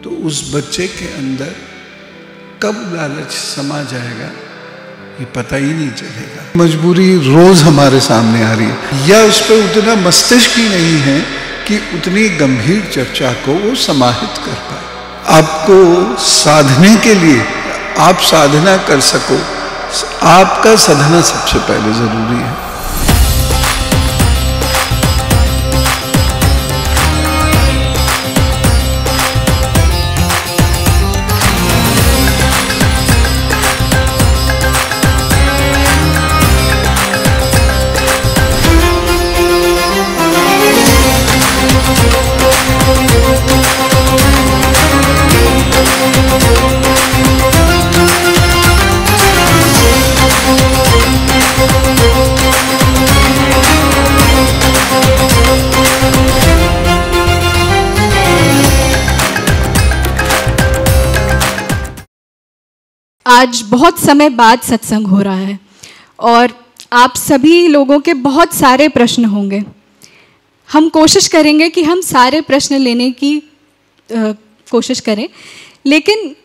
तो उस बच्चे के अंदर कब लालच समा जाएगा ये पता ही नहीं चलेगा। मजबूरी रोज हमारे सामने आ रही है, या उस पर उतना मस्तिष्क ही नहीं है कि उतनी गंभीर चर्चा को वो समाहित कर पाए। आपको साधने के लिए आप साधना कर सको, आपका साधना सबसे पहले जरूरी है। आज बहुत समय बाद सत्संग हो रहा है और आप सभी लोगों के बहुत सारे प्रश्न होंगे। हम कोशिश करेंगे कि हम सारे प्रश्न लेने की कोशिश करें, लेकिन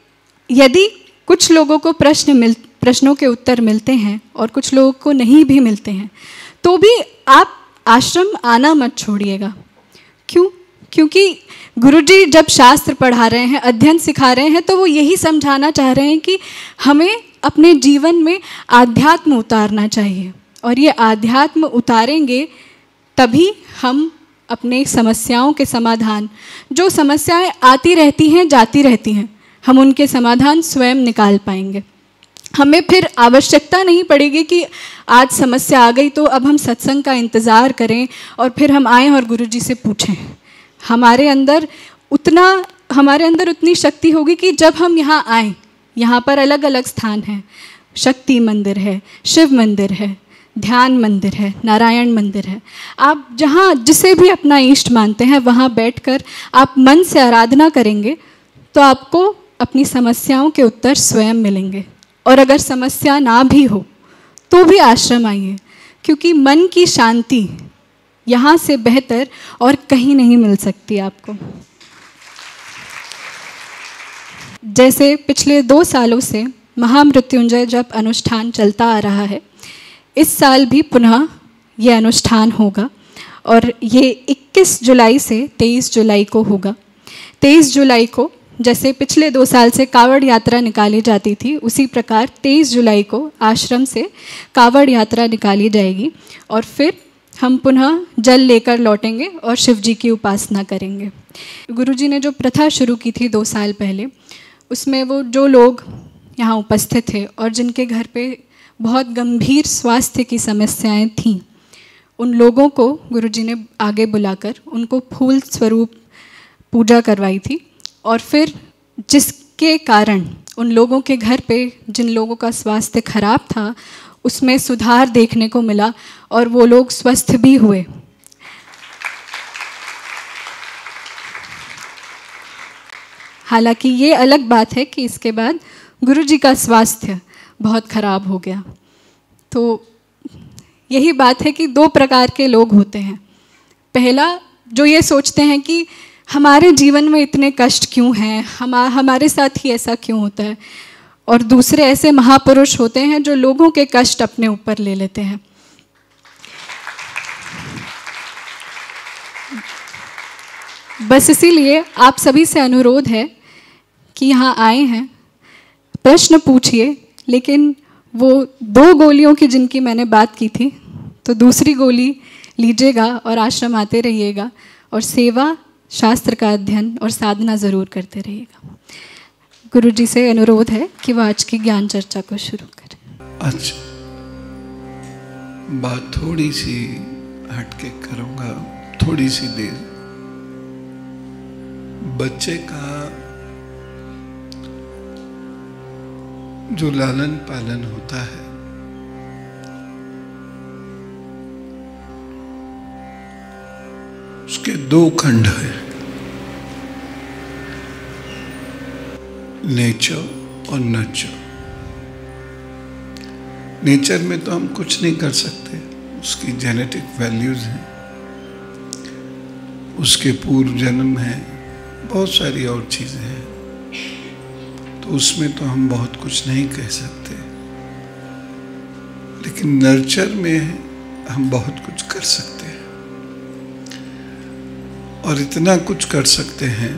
यदि कुछ लोगों को प्रश्नों के उत्तर मिलते हैं और कुछ लोगों को नहीं भी मिलते हैं, तो भी आप आश्रम आना मत छोड़िएगा। क्यों? क्योंकि गुरुजी जब शास्त्र पढ़ा रहे हैं, अध्ययन सिखा रहे हैं, तो वो यही समझाना चाह रहे हैं कि हमें अपने जीवन में आध्यात्म उतारना चाहिए, और ये आध्यात्म उतारेंगे तभी हम अपने समस्याओं के समाधान, जो समस्याएं आती रहती हैं जाती रहती हैं, हम उनके समाधान स्वयं निकाल पाएंगे। हमें फिर आवश्यकता नहीं पड़ेगी कि आज समस्या आ गई तो अब हम सत्संग का इंतज़ार करें और फिर हम आएँ और गुरुजी से पूछें। हमारे अंदर उतनी शक्ति होगी कि जब हम यहाँ आएँ, यहाँ पर अलग अलग स्थान हैं, शक्ति मंदिर है, शिव मंदिर है, ध्यान मंदिर है, नारायण मंदिर है। आप जहाँ जिसे भी अपना इष्ट मानते हैं वहाँ बैठकर आप मन से आराधना करेंगे तो आपको अपनी समस्याओं के उत्तर स्वयं मिलेंगे। और अगर समस्या ना भी हो तो भी आश्रम आइए, क्योंकि मन की शांति यहाँ से बेहतर और कहीं नहीं मिल सकती आपको। जैसे पिछले 2 सालों से महामृत्युंजय जप अनुष्ठान चलता आ रहा है, इस साल भी पुनः ये अनुष्ठान होगा और ये 21 जुलाई से 23 जुलाई को होगा। 23 जुलाई को जैसे पिछले 2 साल से कावड़ यात्रा निकाली जाती थी, उसी प्रकार 23 जुलाई को आश्रम से कावड़ यात्रा निकाली जाएगी और फिर हम पुनः जल लेकर लौटेंगे और शिव जी की उपासना करेंगे। गुरुजी ने जो प्रथा शुरू की थी 2 साल पहले, उसमें वो जो लोग यहाँ उपस्थित थे और जिनके घर पे बहुत गंभीर स्वास्थ्य की समस्याएं थीं, उन लोगों को गुरुजी ने आगे बुलाकर उनको फूल स्वरूप पूजा करवाई थी। और फिर जिसके कारण उन लोगों के घर पे जिन लोगों का स्वास्थ्य खराब था उसमें सुधार देखने को मिला और वो लोग स्वस्थ भी हुए। हालांकि ये अलग बात है कि इसके बाद गुरुजी का स्वास्थ्य बहुत खराब हो गया। तो यही बात है कि 2 प्रकार के लोग होते हैं। पहला, जो ये सोचते हैं कि हमारे जीवन में इतने कष्ट क्यों हैं, हमारे साथ ही ऐसा क्यों होता है। और दूसरे ऐसे महापुरुष होते हैं जो लोगों के कष्ट अपने ऊपर ले लेते हैं। बस इसीलिए आप सभी से अनुरोध है कि यहाँ आए हैं, प्रश्न पूछिए, लेकिन वो 2 गोलियों की जिनकी मैंने बात की थी, तो दूसरी गोली लीजिएगा और आश्रम आते रहिएगा और सेवा, शास्त्र का अध्ययन और साधना ज़रूर करते रहिएगा। गुरुजी से अनुरोध है कि वो आज की ज्ञान चर्चा को शुरू करें। अच्छा, बात थोड़ी सी हटके करूँगा, थोड़ी सी देर। बच्चे का जो लालन पालन होता है, उसके 2 खंड हैं, नेचर और नर्चर। नेचर में तो हम कुछ नहीं कर सकते, उसकी जेनेटिक वैल्यूज हैं, उसके पूर्व जन्म हैं, बहुत सारी और चीजें हैं। तो उसमें तो हम बहुत कुछ नहीं कह सकते, लेकिन नर्चर में हम बहुत कुछ कर सकते हैं। और इतना कुछ कर सकते हैं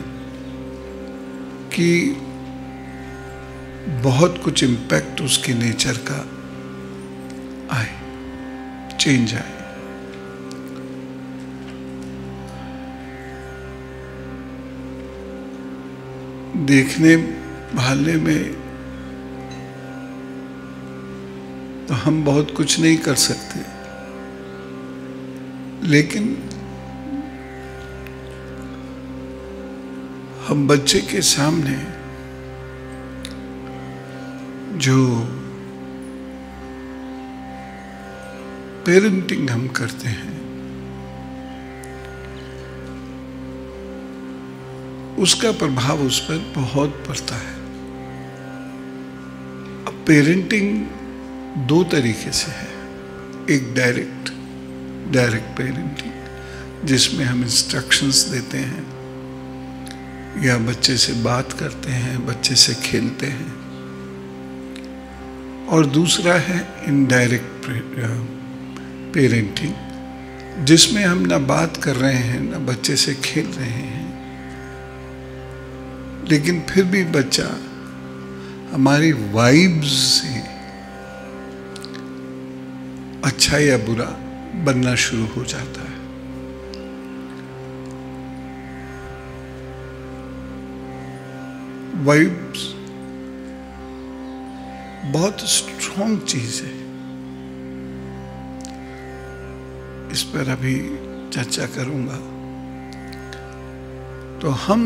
कि बहुत कुछ इम्पैक्ट उसके नेचर का आए, चेंज आए। देखने भालने में तो हम बहुत कुछ नहीं कर सकते, लेकिन हम बच्चे के सामने जो पेरेंटिंग हम करते हैं उसका प्रभाव उस पर बहुत पड़ता है। अब पेरेंटिंग दो तरीके से है, एक डायरेक्ट पेरेंटिंग जिसमें हम इंस्ट्रक्शंस देते हैं या बच्चे से बात करते हैं, बच्चे से खेलते हैं, और दूसरा है इनडायरेक्ट पेरेंटिंग जिसमें हम ना बात कर रहे हैं ना बच्चे से खेल रहे हैं, लेकिन फिर भी बच्चा हमारी वाइब्स से अच्छा या बुरा बनना शुरू हो जाता है। वाइब्स बहुत स्ट्रॉन्ग चीज है, इस पर अभी चर्चा करूंगा। तो हम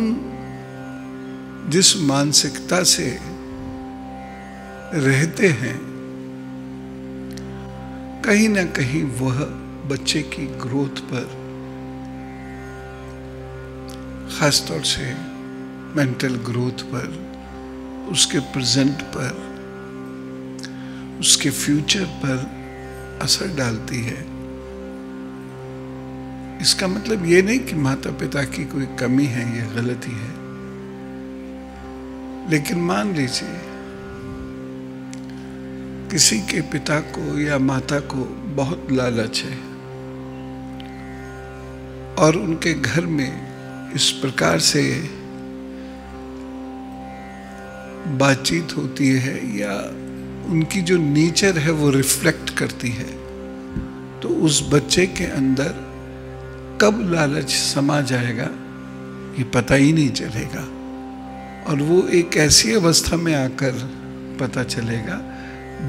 जिस मानसिकता से रहते हैं कहीं ना कहीं वह बच्चे की ग्रोथ पर, खासतौर से मेंटल ग्रोथ पर, उसके प्रेजेंट पर, उसके फ्यूचर पर असर डालती है। इसका मतलब ये नहीं कि माता पिता की कोई कमी है, ये गलती है, लेकिन मान लीजिए किसी के पिता को या माता को बहुत लालच है और उनके घर में इस प्रकार से बातचीत होती है या उनकी जो नेचर है वो रिफ्लेक्ट करती है, तो उस बच्चे के अंदर कब लालच समा जाएगा ये पता ही नहीं चलेगा, और वो एक ऐसी अवस्था में आकर पता चलेगा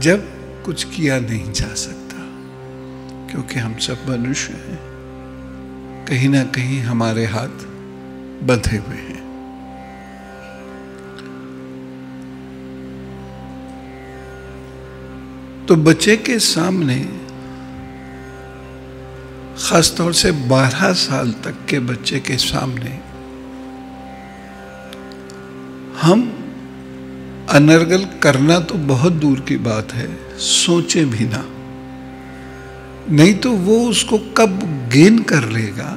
जब कुछ किया नहीं जा सकता, क्योंकि हम सब मनुष्य हैं, कहीं ना कहीं हमारे हाथ बंधे हुए हैं। तो बच्चे के सामने, खासतौर से 12 साल तक के बच्चे के सामने हम अनर्गल करना तो बहुत दूर की बात है, सोचे भी ना, नहीं तो वो उसको कब गेन कर लेगा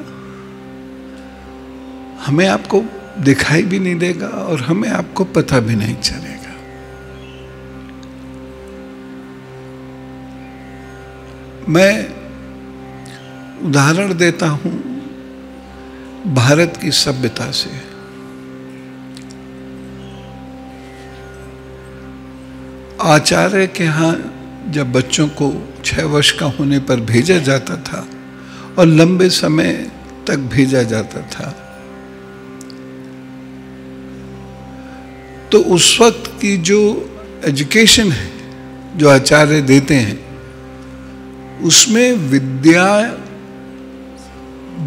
हमें आपको दिखाई भी नहीं देगा और हमें आपको पता भी नहीं चलेगा। मैं उदाहरण देता हूं भारत की सभ्यता से। आचार्य के यहाँ जब बच्चों को 6 वर्ष का होने पर भेजा जाता था और लंबे समय तक भेजा जाता था, तो उस वक्त की जो एजुकेशन है जो आचार्य देते हैं उसमें विद्या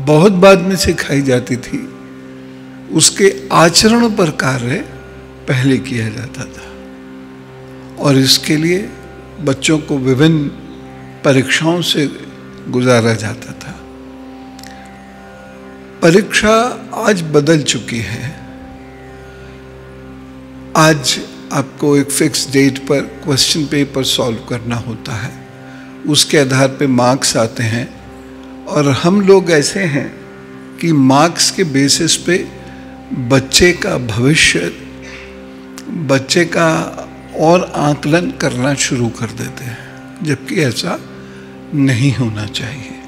बहुत बाद में सिखाई जाती थी, उसके आचरण पर कार्य पहले किया जाता था, और इसके लिए बच्चों को विभिन्न परीक्षाओं से गुजारा जाता था। परीक्षा आज बदल चुकी है। आज आपको एक फिक्स डेट पर क्वेश्चन पेपर सॉल्व करना होता है, उसके आधार पे मार्क्स आते हैं, और हम लोग ऐसे हैं कि मार्क्स के बेसिस पे बच्चे का भविष्य बच्चे का और आकलन करना शुरू कर देते हैं, जबकि ऐसा नहीं होना चाहिए।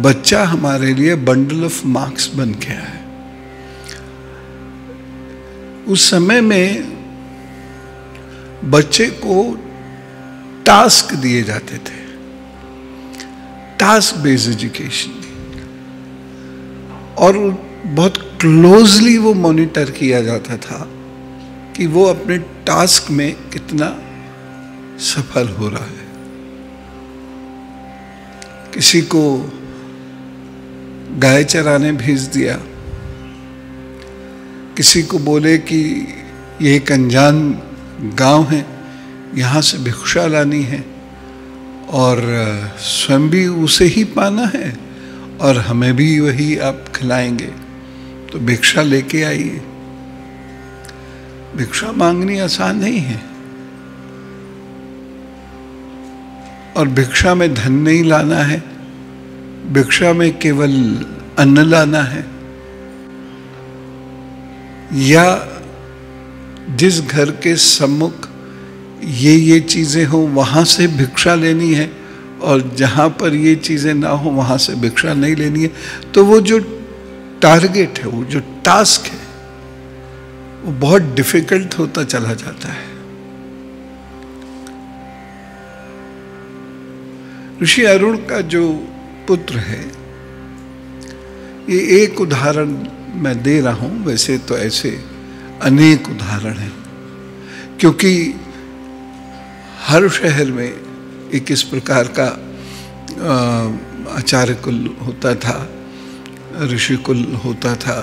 बच्चा हमारे लिए बंडल ऑफ मार्क्स बन गया है। उस समय में बच्चे को टास्क दिए जाते थे, टास्क बेस्ड एजुकेशन, और बहुत क्लोजली वो मॉनिटर किया जाता था कि वो अपने टास्क में कितना सफल हो रहा है। किसी को गाय चराने भेज दिया, किसी को बोले कि ये एक अनजान गांव है, यहाँ से भिक्षा लानी है और स्वयं भी उसे ही पाना है और हमें भी वही आप खिलाएंगे, तो भिक्षा लेके आइए। भिक्षा मांगनी आसान नहीं है, और भिक्षा में धन नहीं लाना है, भिक्षा में केवल अन्न लाना है, या जिस घर के सम्मुख ये चीजें हो वहां से भिक्षा लेनी है, और जहां पर ये चीजें ना हो वहां से भिक्षा नहीं लेनी है। तो वो जो टारगेट है, वो जो टास्क है, वो बहुत डिफिकल्ट होता चला जाता है। ऋषि अरुण का जो पुत्र है, ये एक उदाहरण मैं दे रहा हूं, वैसे तो ऐसे अनेक उदाहरण हैं, क्योंकि हर शहर में एक इस प्रकार का आचार्य कुल होता था, ऋषि कुल होता था,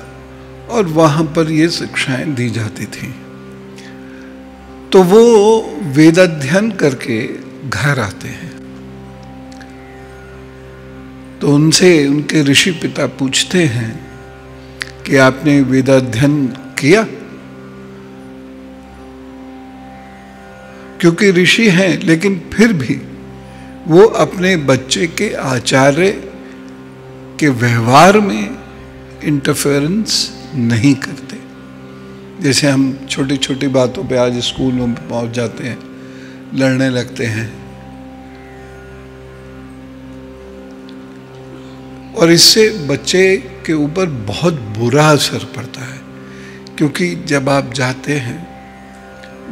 और वहां पर ये शिक्षाएं दी जाती थी। तो वो वेदाध्ययन करके घर आते हैं, तो उनसे उनके ऋषि पिता पूछते हैं कि आपने वेदाध्ययन किया? क्योंकि ऋषि हैं, लेकिन फिर भी वो अपने बच्चे के आचार्य के व्यवहार में इंटरफेरेंस नहीं करते। जैसे हम छोटी छोटी बातों पे आज स्कूल में पहुंच जाते हैं, लड़ने लगते हैं, और इससे बच्चे के ऊपर बहुत बुरा असर पड़ता है। क्योंकि जब आप जाते हैं,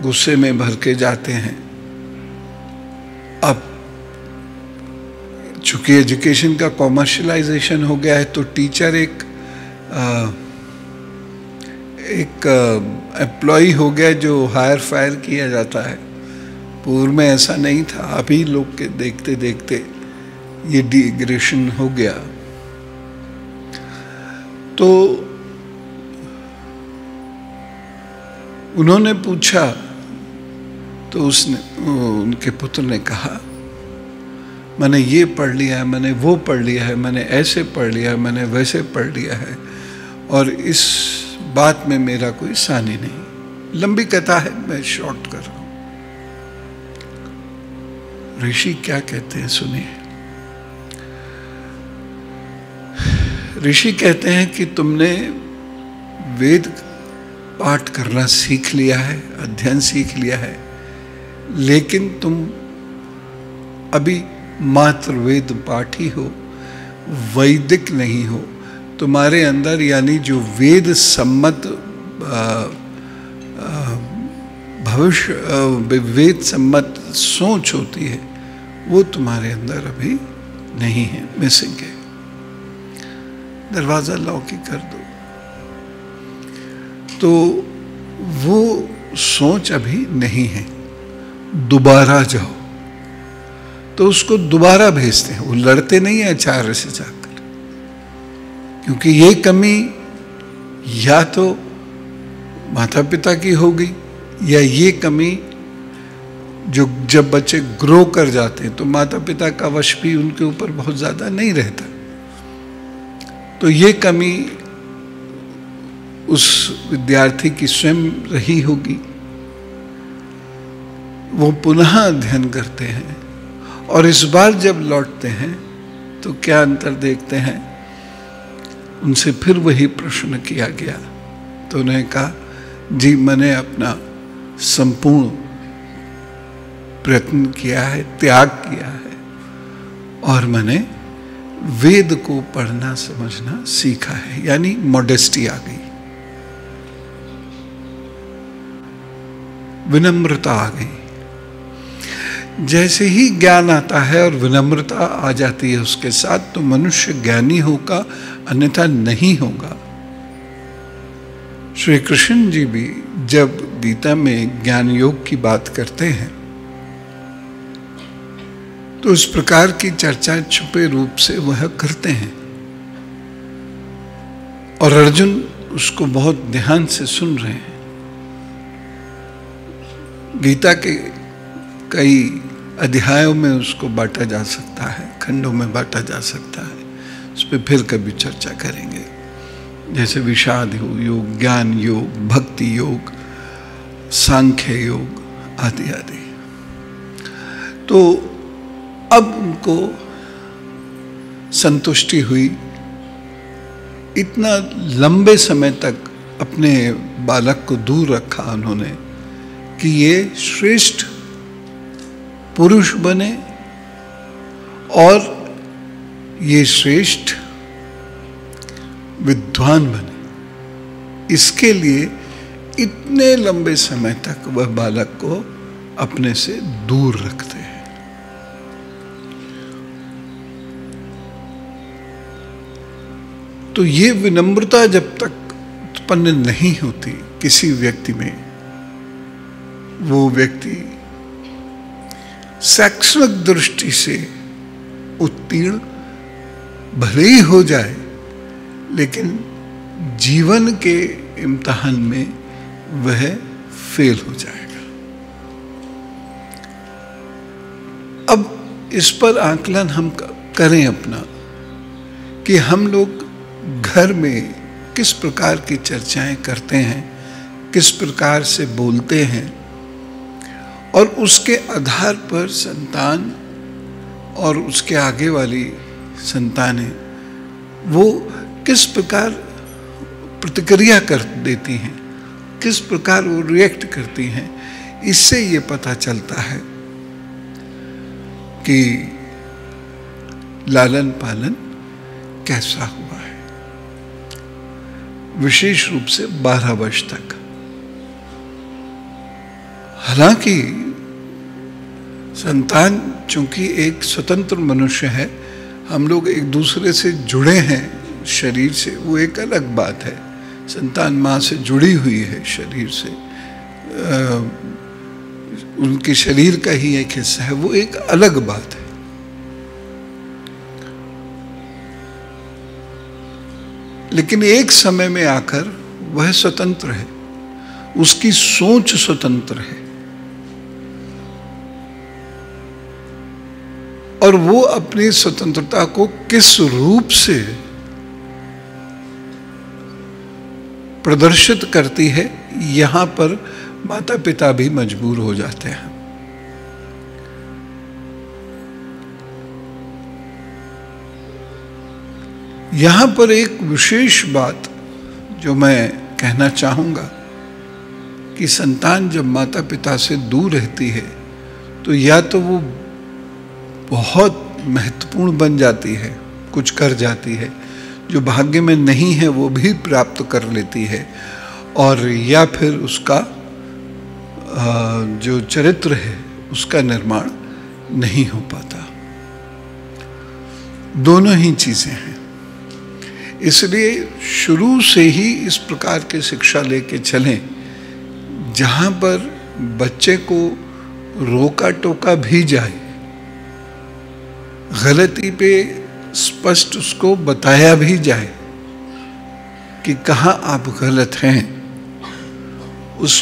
गुस्से में भर के जाते हैं, अब चूंकि एजुकेशन का कॉमर्शलाइजेशन हो गया है, तो टीचर एक एम्प्लॉय हो गया जो हायर फायर किया जाता है। पूर्व में ऐसा नहीं था, अभी लोग के देखते देखते ये डिग्रेडेशन हो गया। तो उन्होंने पूछा, तो उनके पुत्र ने कहा, मैंने ये पढ़ लिया है, मैंने वो पढ़ लिया है, मैंने ऐसे पढ़ लिया है, मैंने वैसे पढ़ लिया है, और इस बात में मेरा कोई सानी नहीं। लंबी कथा है, मैं शॉर्ट कर रहा हूं। ऋषि क्या कहते हैं सुनिए। ऋषि कहते हैं कि तुमने वेद पाठ करना सीख लिया है, अध्ययन सीख लिया है, लेकिन तुम अभी मात्र वेद पाठी हो, वैदिक नहीं हो। तुम्हारे अंदर यानी जो वेद सम्मत भविष्य, वेद सम्मत सोच होती है, वो तुम्हारे अंदर अभी नहीं है, मिसिंग है। दरवाजा लॉक ही कर दो। तो वो सोच अभी नहीं है, दोबारा जाओ। तो उसको दोबारा भेजते हैं, वो लड़ते नहीं है आचार्य से जाकर, क्योंकि ये कमी या तो माता पिता की होगी, या ये कमी जो जब बच्चे ग्रो कर जाते हैं तो माता पिता का वश भी उनके ऊपर बहुत ज्यादा नहीं रहता। तो ये कमी उस विद्यार्थी की स्वयं रही होगी। वो पुनः अध्ययन करते हैं, और इस बार जब लौटते हैं तो क्या अंतर देखते हैं, उनसे फिर वही प्रश्न किया गया। तो उन्होंने कहा, जी मैंने अपना संपूर्ण प्रयत्न किया है, त्याग किया है, और मैंने वेद को पढ़ना समझना सीखा है, यानी मॉडेस्टी आ गई, विनम्रता आ गई। जैसे ही ज्ञान आता है और विनम्रता आ जाती है उसके साथ, तो मनुष्य ज्ञानी होगा, अन्यथा नहीं होगा। श्री कृष्ण जी भी जब गीता में ज्ञान योग की बात करते हैं तो इस प्रकार की चर्चा छुपे रूप से वह करते हैं, और अर्जुन उसको बहुत ध्यान से सुन रहे हैं। गीता के कई अध्यायों में उसको बांटा जा सकता है, खंडों में बांटा जा सकता है, उस पर फिर कभी चर्चा करेंगे। जैसे विषाद योग, ज्ञान योग, भक्ति योग, सांख्य योग आदि आदि। तो अब उनको संतुष्टि हुई, इतना लंबे समय तक अपने बालक को दूर रखा उन्होंने कि ये श्रेष्ठ पुरुष बने और ये श्रेष्ठ विद्वान बने। इसके लिए इतने लंबे समय तक वह बालक को अपने से दूर रखते हैं। तो ये विनम्रता जब तक उत्पन्न नहीं होती किसी व्यक्ति में, वो व्यक्ति शैक्षणिक दृष्टि से उत्तीर्ण भले ही हो जाए, लेकिन जीवन के इम्तिहान में वह फेल हो जाएगा। अब इस पर आकलन हम करें अपना कि हम लोग घर में किस प्रकार की चर्चाएं करते हैं, किस प्रकार से बोलते हैं, और उसके आधार पर संतान और उसके आगे वाली संतानें वो किस प्रकार प्रतिक्रिया कर देती हैं, किस प्रकार वो रिएक्ट करती हैं। इससे ये पता चलता है कि लालन पालन कैसा हुआ है, विशेष रूप से 12 वर्ष तक। हालांकि संतान चूंकि एक स्वतंत्र मनुष्य है, हम लोग एक दूसरे से जुड़े हैं शरीर से, वो एक अलग बात है। संतान माँ से जुड़ी हुई है शरीर से, उनके शरीर का ही एक हिस्सा है, वो एक अलग बात है। लेकिन एक समय में आकर वह स्वतंत्र है, उसकी सोच स्वतंत्र है, और वो अपनी स्वतंत्रता को किस रूप से प्रदर्शित करती है, यहां पर माता पिता भी मजबूर हो जाते हैं। यहां पर एक विशेष बात जो मैं कहना चाहूंगा कि संतान जब माता पिता से दूर रहती है तो या तो वो बहुत महत्वपूर्ण बन जाती है, कुछ कर जाती है, जो भाग्य में नहीं है वो भी प्राप्त कर लेती है, और या फिर उसका जो चरित्र है उसका निर्माण नहीं हो पाता। दोनों ही चीजें हैं। इसलिए शुरू से ही इस प्रकार की शिक्षा लेके चलें जहां पर बच्चे को रोका टोका भी जाए, गलती पे स्पष्ट उसको बताया भी जाए कि कहाँ आप गलत हैं, उस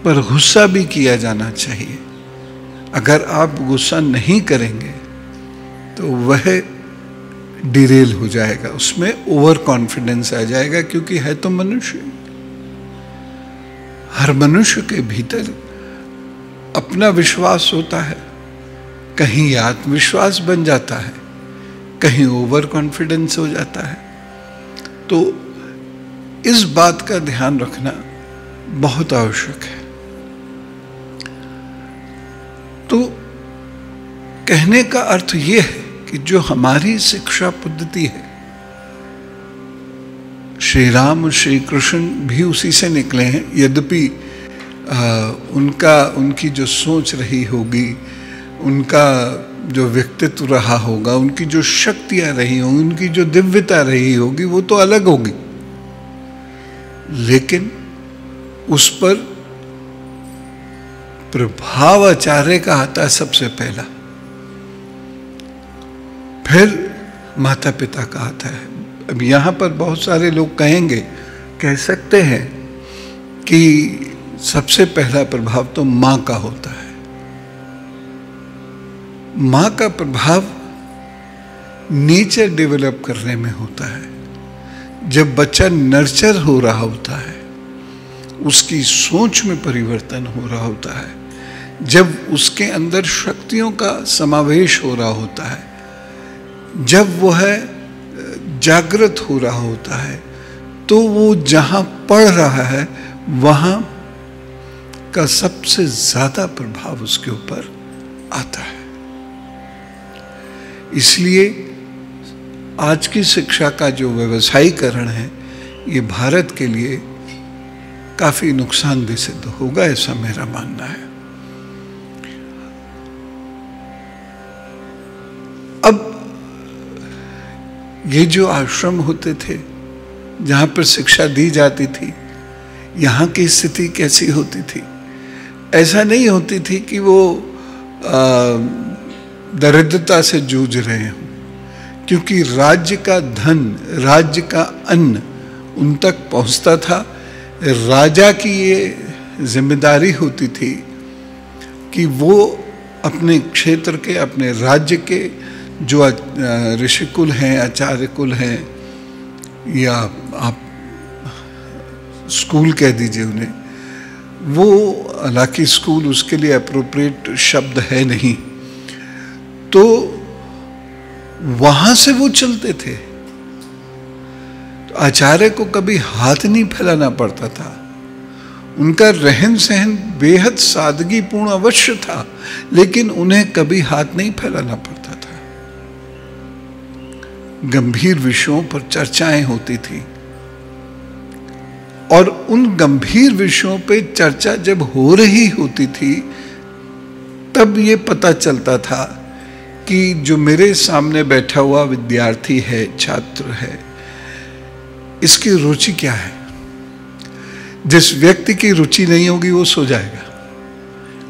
पर गुस्सा भी किया जाना चाहिए। अगर आप गुस्सा नहीं करेंगे तो वह डिरेल हो जाएगा, उसमें ओवर कॉन्फिडेंस आ जाएगा, क्योंकि है तो मनुष्य। हर मनुष्य के भीतर अपना विश्वास होता है, कहीं आत्मविश्वास बन जाता है, कहीं ओवर कॉन्फिडेंस हो जाता है। तो इस बात का ध्यान रखना बहुत आवश्यक है। कहने का अर्थ ये है कि जो हमारी शिक्षा पद्धति है, श्री राम और श्री कृष्ण भी उसी से निकले हैं। यद्यपि उनकी जो सोच रही होगी, उनका जो व्यक्तित्व रहा होगा, उनकी जो शक्तियां रही होंगी, उनकी जो दिव्यता रही होगी, वो तो अलग होगी, लेकिन उस पर प्रभाव आचार्य का आता है सबसे पहला, फिर माता पिता का आता है। अब यहां पर बहुत सारे लोग कह सकते हैं कि सबसे पहला प्रभाव तो मां का होता है। मां का प्रभाव नेचर डेवलप करने में होता है। जब बच्चा नर्चर हो रहा होता है, उसकी सोच में परिवर्तन हो रहा होता है, जब उसके अंदर शक्तियों का समावेश हो रहा होता है, जब वह जागृत हो रहा होता है, तो वो जहां पढ़ रहा है वहां का सबसे ज्यादा प्रभाव उसके ऊपर आता है। इसलिए आज की शिक्षा का जो व्यवसायीकरण है, ये भारत के लिए काफी नुकसानदेह सिद्ध होगा, ऐसा मेरा मानना है। अब ये जो आश्रम होते थे जहां पर शिक्षा दी जाती थी, यहाँ की स्थिति कैसी होती थी? ऐसा नहीं होती थी कि वो दरिद्रता से जूझ रहे हों, क्योंकि राज्य का धन, राज्य का अन्न उन तक पहुंचता था। राजा की ये जिम्मेदारी होती थी कि वो अपने क्षेत्र के, अपने राज्य के जो ऋषि कुल हैं, आचार्य कुल हैं, या आप स्कूल कह दीजिए उन्हें, वो हालांकि स्कूल उसके लिए अप्रोप्रिएट शब्द है नहीं, तो वहां से वो चलते थे। तो आचार्य को कभी हाथ नहीं फैलाना पड़ता था। उनका रहन सहन बेहद सादगीपूर्ण अवश्य था, लेकिन उन्हें कभी हाथ नहीं फैलाना पड़ता था। गंभीर विषयों पर चर्चाएं होती थी, और उन गंभीर विषयों पे चर्चा जब हो रही होती थी, तब ये पता चलता था कि जो मेरे सामने बैठा हुआ विद्यार्थी है, छात्र है, इसकी रुचि क्या है। जिस व्यक्ति की रुचि नहीं होगी वो सो जाएगा,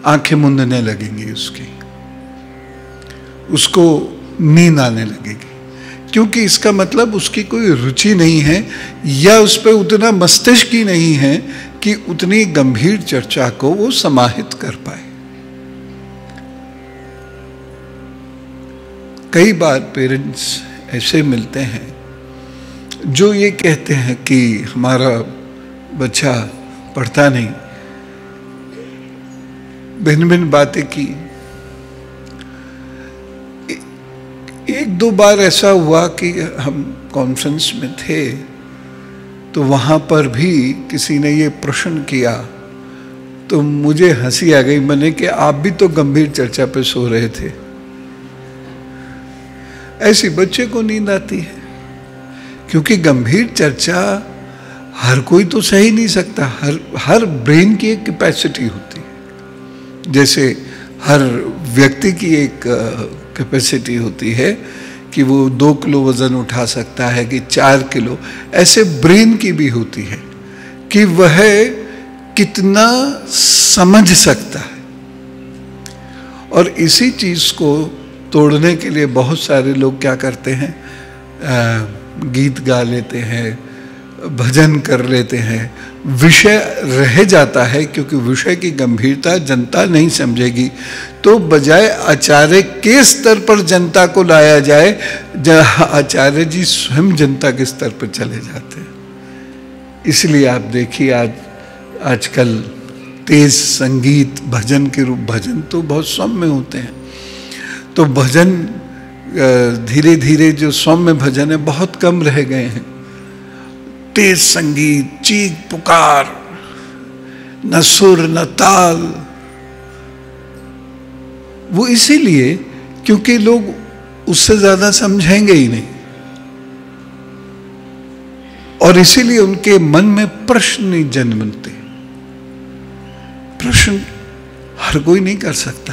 आंखें मूंदने लगेंगी उसको नींद आने लगेगी, क्योंकि इसका मतलब उसकी कोई रुचि नहीं है, या उस पर उतना मस्तिष्क ही नहीं है कि उतनी गंभीर चर्चा को वो समाहित कर पाए। कई बार पेरेंट्स ऐसे मिलते हैं जो ये कहते हैं कि हमारा बच्चा पढ़ता नहीं, भिन्न भिन्न बातें की। एक दो बार ऐसा हुआ कि हम कॉन्फ्रेंस में थे, तो वहाँ पर भी किसी ने ये प्रश्न किया, तो मुझे हंसी आ गई। मैंने कि आप भी तो गंभीर चर्चा पे सो रहे थे। ऐसी बच्चे को नींद आती है, क्योंकि गंभीर चर्चा हर कोई तो सह ही नहीं सकता। हर ब्रेन की एक कैपेसिटी होती है, जैसे हर व्यक्ति की एक कैपेसिटी होती है कि वो 2 किलो वजन उठा सकता है कि 4 किलो, ऐसे ब्रेन की भी होती है कि वह कितना समझ सकता है। और इसी चीज को तोड़ने के लिए बहुत सारे लोग क्या करते हैं, गीत गा लेते हैं, भजन कर लेते हैं। विषय रह जाता है, क्योंकि विषय की गंभीरता जनता नहीं समझेगी, तो बजाय आचार्य के स्तर पर जनता को लाया जाए, जहां आचार्य जी स्वयं जनता के स्तर पर चले जाते हैं। इसलिए आप देखिए आजकल तेज संगीत भजन के रूप, भजन तो बहुत सौम्य होते हैं, तो भजन धीरे धीरे जो सौम्य भजन है बहुत कम रह गए हैं। तेज संगीत, चीख पुकार, न सुर न ताल, वो इसीलिए क्योंकि लोग उससे ज्यादा समझेंगे ही नहीं, और इसीलिए उनके मन में प्रश्न नहीं जन्मते। प्रश्न हर कोई नहीं कर सकता,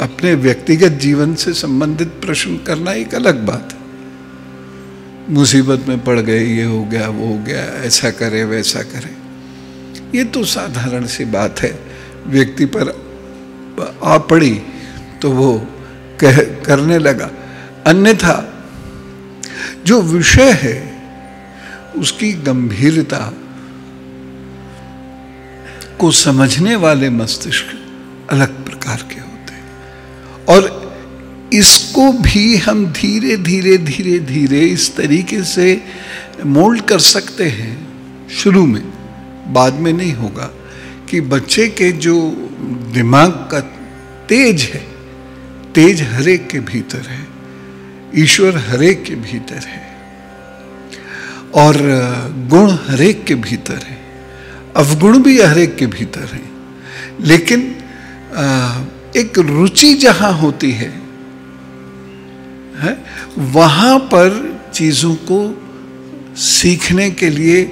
अपने व्यक्तिगत जीवन से संबंधित प्रश्न करना एक अलग बात है। मुसीबत में पड़ गए, ये हो गया, वो हो गया, ऐसा करे वैसा करे, ये तो साधारण सी बात है। व्यक्ति पर आ पड़ी तो वो करने लगा। अन्यथा जो विषय है उसकी गंभीरता को समझने वाले मस्तिष्क अलग प्रकार के होते हैं, और इसको भी हम धीरे धीरे धीरे धीरे इस तरीके से मोल्ड कर सकते हैं शुरू में, बाद में नहीं होगा, कि बच्चे के जो दिमाग का तेज है, तेज हरेक के भीतर है, ईश्वर हरेक के भीतर है, और गुण हरेक के भीतर है, अवगुण भी हरेक के भीतर है। लेकिन एक रुचि जहां होती है, वहां पर चीजों को सीखने के लिए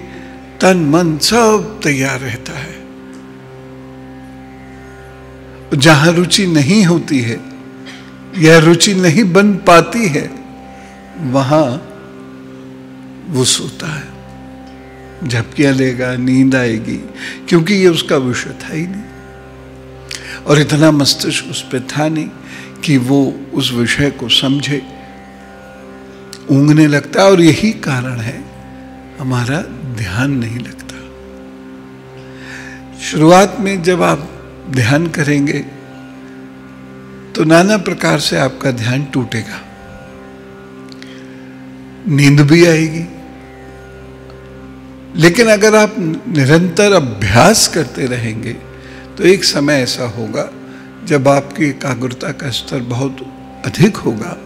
तन मन सब तैयार रहता है। जहां रुचि नहीं होती है या रुचि नहीं बन पाती है, वहां वो सोता है, झपकियां लेगा, नींद आएगी, क्योंकि ये उसका विषय था ही नहीं, और इतना मस्तिष्क उस पर था नहीं कि वो उस विषय को समझे। ऊँघने लगता है, और यही कारण है हमारा ध्यान नहीं लगता। शुरुआत में जब आप ध्यान करेंगे तो नाना प्रकार से आपका ध्यान टूटेगा, नींद भी आएगी। लेकिन अगर आप निरंतर अभ्यास करते रहेंगे तो एक समय ऐसा होगा जब आपकी एकाग्रता का स्तर बहुत अधिक होगा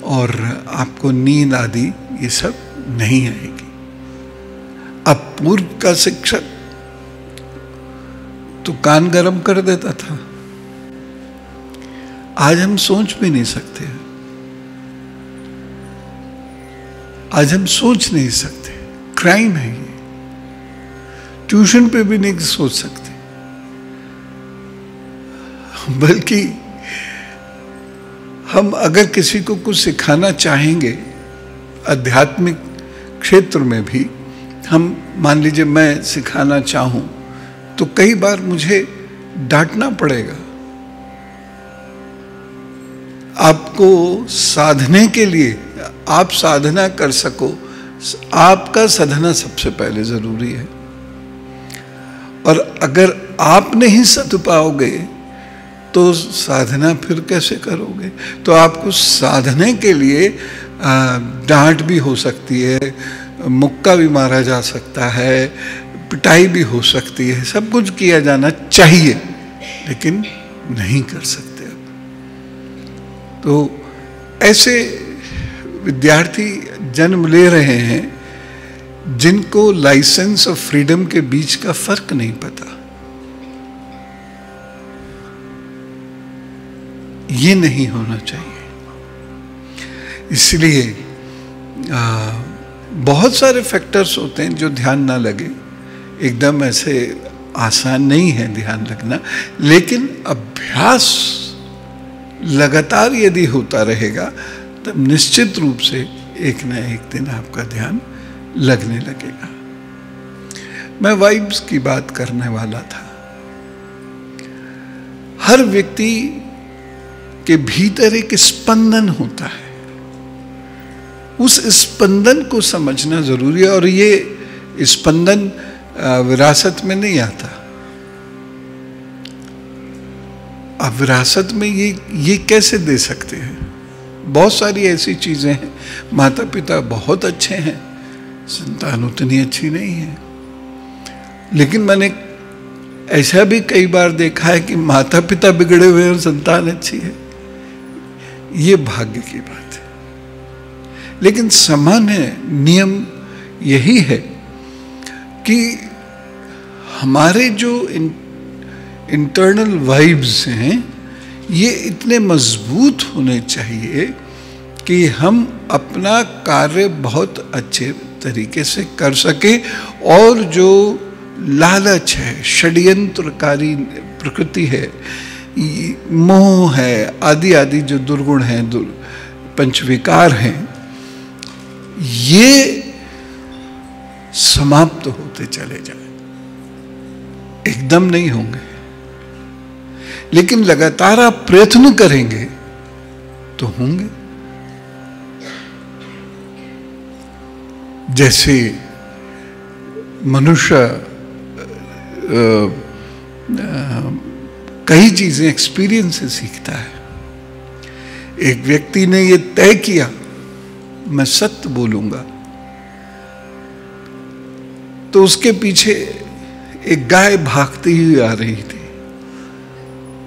और आपको नींद आदि ये सब नहीं आएगी। अब पूर्व का शिक्षक तो कान गरम कर देता था, आज हम सोच भी नहीं सकते, आज हम सोच नहीं सकते, क्राइम है ये। ट्यूशन पे भी नहीं सोच सकते, बल्कि हम अगर किसी को कुछ सिखाना चाहेंगे आध्यात्मिक क्षेत्र में भी, हम मान लीजिए मैं सिखाना चाहूं तो कई बार मुझे डांटना पड़ेगा। आपको साधने के लिए, आप साधना कर सको, आपका साधना सबसे पहले जरूरी है, और अगर आप नहीं सध पाओगे तो साधना फिर कैसे करोगे? तो आपको साधने के लिए डांट भी हो सकती है, मुक्का भी मारा जा सकता है, पिटाई भी हो सकती है, सब कुछ किया जाना चाहिए, लेकिन नहीं कर सकते अब। तो ऐसे विद्यार्थी जन्म ले रहे हैं जिनको लाइसेंस और फ्रीडम के बीच का फर्क नहीं पता। ये नहीं होना चाहिए। इसलिए बहुत सारे फैक्टर्स होते हैं जो ध्यान ना लगे, एकदम ऐसे आसान नहीं है ध्यान लगना, लेकिन अभ्यास लगातार यदि होता रहेगा तब निश्चित रूप से एक ना एक दिन आपका ध्यान लगने लगेगा। मैं वाइब्स की बात करने वाला था। हर व्यक्ति के भीतर एक स्पंदन होता है, उस स्पंदन को समझना जरूरी है, और ये स्पंदन विरासत में नहीं आता। आप विरासत में ये कैसे दे सकते हैं? बहुत सारी ऐसी चीजें हैं, माता पिता बहुत अच्छे हैं, संतान उतनी अच्छी नहीं है। लेकिन मैंने ऐसा भी कई बार देखा है कि माता पिता बिगड़े हुए हैं और संतान अच्छी है। ये भाग्य की बात है। लेकिन सामान्य नियम यही है कि हमारे जो इंटरनल वाइब्स हैं, ये इतने मजबूत होने चाहिए कि हम अपना कार्य बहुत अच्छे तरीके से कर सके, और जो लालच है, षड्यंत्रकारी प्रकृति है, मोह है, आदि आदि जो दुर्गुण हैं, पंचविकार हैं, ये समाप्त होते चले जाए। एकदम नहीं होंगे, लेकिन लगातार आप प्रयत्न करेंगे तो होंगे। जैसे मनुष्य कई चीजें एक्सपीरियंस से सीखता है। एक व्यक्ति ने ये तय किया, मैं सत्य बोलूंगा, तो उसके पीछे एक गाय भागती हुई आ रही थी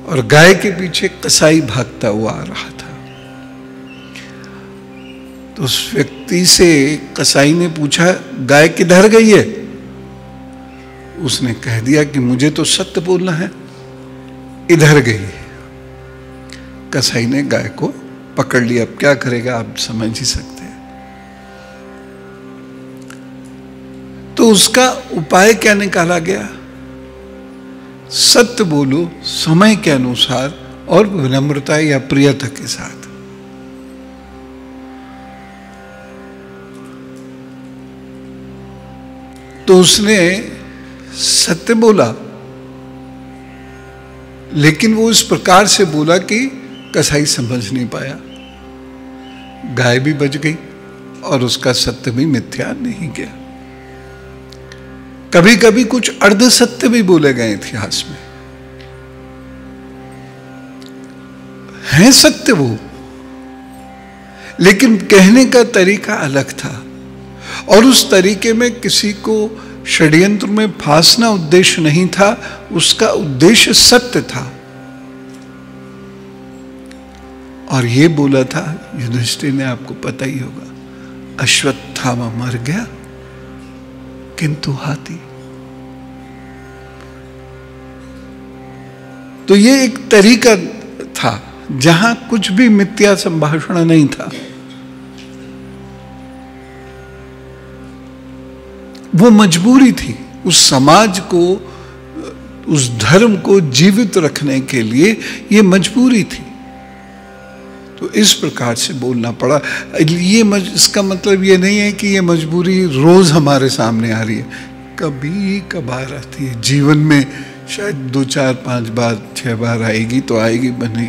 और गाय के पीछे कसाई भागता हुआ आ रहा था। तो उस व्यक्ति से कसाई ने पूछा, गाय किधर गई है? उसने कह दिया कि मुझे तो सत्य बोलना है, इधर गई। कसाई ने गाय को पकड़ लिया। अब क्या करेगा, आप समझ ही सकते हैं। तो उसका उपाय क्या निकाला गया? सत्य बोलो समय के अनुसार और विनम्रता या प्रियता के साथ। तो उसने सत्य बोला, लेकिन वो इस प्रकार से बोला कि कसाई समझ नहीं पाया। गाय भी बच गई और उसका सत्य भी मिथ्या नहीं गया। कभी कभी कुछ अर्ध सत्य भी बोले गए इतिहास में, है सत्य वो, लेकिन कहने का तरीका अलग था, और उस तरीके में किसी को षड्यंत्र में फांसना उद्देश्य नहीं था, उसका उद्देश्य सत्य था। और ये बोला था युधिष्ठिर ने, आपको पता ही होगा, अश्वत्थामा मर गया किंतु हाथी। तो ये एक तरीका था जहां कुछ भी मिथ्या संभाषण नहीं था। वो मजबूरी थी उस समाज को, उस धर्म को जीवित रखने के लिए, ये मजबूरी थी। तो इस प्रकार से बोलना पड़ा। इसका मतलब ये नहीं है कि ये मजबूरी रोज हमारे सामने आ रही है, कभी कभार आती है जीवन में, शायद 2, 4, 5 बार, 6 बार आएगी तो आएगी, बने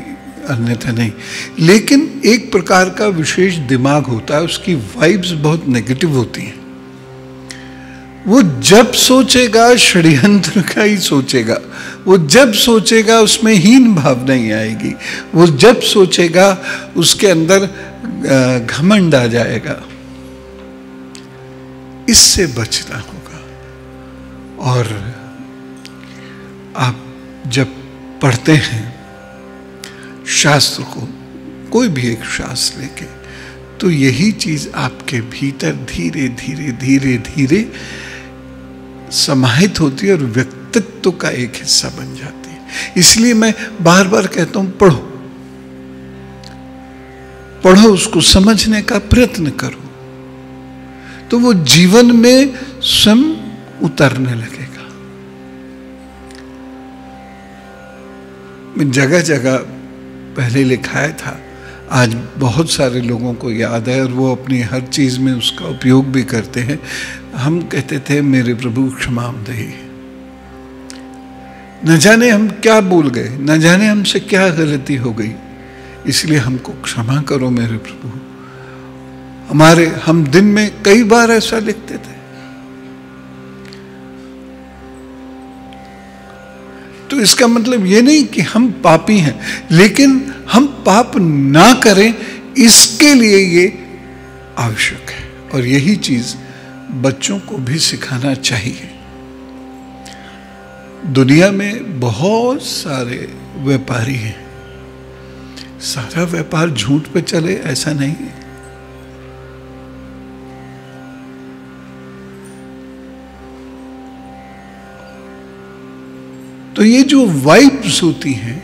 अन्यथा नहीं। लेकिन एक प्रकार का विशेष दिमाग होता है, उसकी वाइब्स बहुत नेगेटिव होती हैं। वो जब सोचेगा षड्यंत्र का ही सोचेगा, वो जब सोचेगा उसमें हीन भाव नहीं आएगी, वो जब सोचेगा उसके अंदर घमंड आ जाएगा। इससे बचना होगा। और आप जब पढ़ते हैं शास्त्र को, कोई भी एक शास्त्र लेके, तो यही चीज आपके भीतर धीरे धीरे धीरे धीरे समाहित होती है और व्यक्तित्व का एक हिस्सा बन जाती है। इसलिए मैं बार बार कहता हूं, पढ़ो पढ़ो, उसको समझने का प्रयत्न करो, तो वो जीवन में स्वयं उतरने लगेगा। मैं जगह जगह पहले लिखाया था, आज बहुत सारे लोगों को याद है और वो अपनी हर चीज में उसका उपयोग भी करते हैं। हम कहते थे, मेरे प्रभु क्षमामदेहि। न जाने हम क्या बोल गए, न जाने हमसे क्या गलती हो गई, इसलिए हमको क्षमा करो मेरे प्रभु। हम दिन में कई बार ऐसा लिखते थे। तो इसका मतलब ये नहीं कि हम पापी हैं, लेकिन हम पाप ना करें, इसके लिए ये आवश्यक है। और यही चीज बच्चों को भी सिखाना चाहिए। दुनिया में बहुत सारे व्यापारी हैं, सारा व्यापार झूठ पे चले ऐसा नहीं है। तो ये जो वाइब्स होती हैं,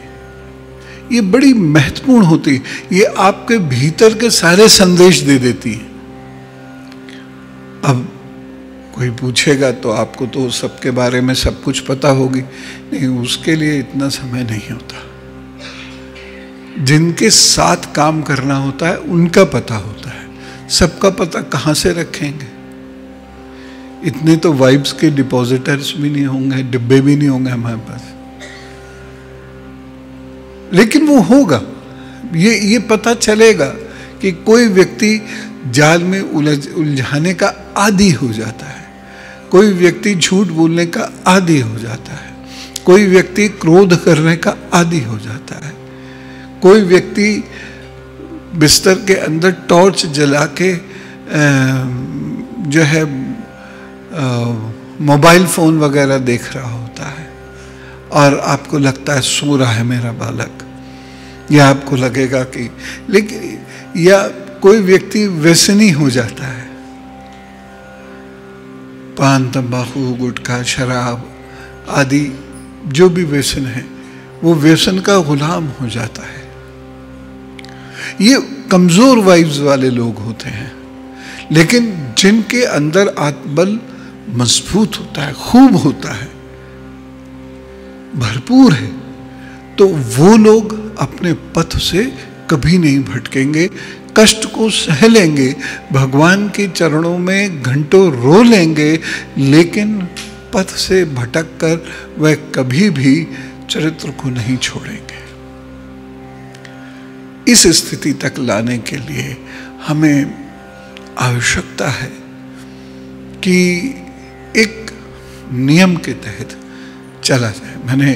ये बड़ी महत्वपूर्ण होती है। ये आपके भीतर के सारे संदेश दे देती है। अब कोई पूछेगा तो आपको तो सबके बारे में सब कुछ पता होगी, नहीं, उसके लिए इतना समय नहीं होता। जिनके साथ काम करना होता है उनका पता होता है, सबका पता कहाँ से रखेंगे? इतने तो वाइब्स के डिपॉजिटर्स भी नहीं होंगे, डिब्बे भी नहीं होंगे हमारे पास, लेकिन वो होगा। ये पता चलेगा कि कोई व्यक्ति जाल में उलझाने का आदी हो जाता है, कोई व्यक्ति झूठ बोलने का आदी हो जाता है, कोई व्यक्ति क्रोध करने का आदी हो जाता है, कोई व्यक्ति बिस्तर के अंदर टॉर्च जला के जो है मोबाइल फोन वगैरह देख रहा होता है और आपको लगता है सो रहा है मेरा बालक, या आपको लगेगा कि, लेकिन या कोई व्यक्ति व्यसनी हो जाता है, पान, तंबाकू, गुटखा, शराब आदि जो भी व्यसन है वो व्यसन का गुलाम हो जाता है। ये कमजोर वाइब्स वाले लोग होते हैं, लेकिन जिनके अंदर आत्मबल मजबूत होता है, खूब होता है, भरपूर है, तो वो लोग अपने पथ से कभी नहीं भटकेंगे, कष्ट को सह लेंगे, भगवान के चरणों में घंटों रो लेंगे, लेकिन पथ से भटक कर वह कभी भी चरित्र को नहीं छोड़ेंगे। इस स्थिति तक लाने के लिए हमें आवश्यकता है कि एक नियम के तहत चला जाए। मैंने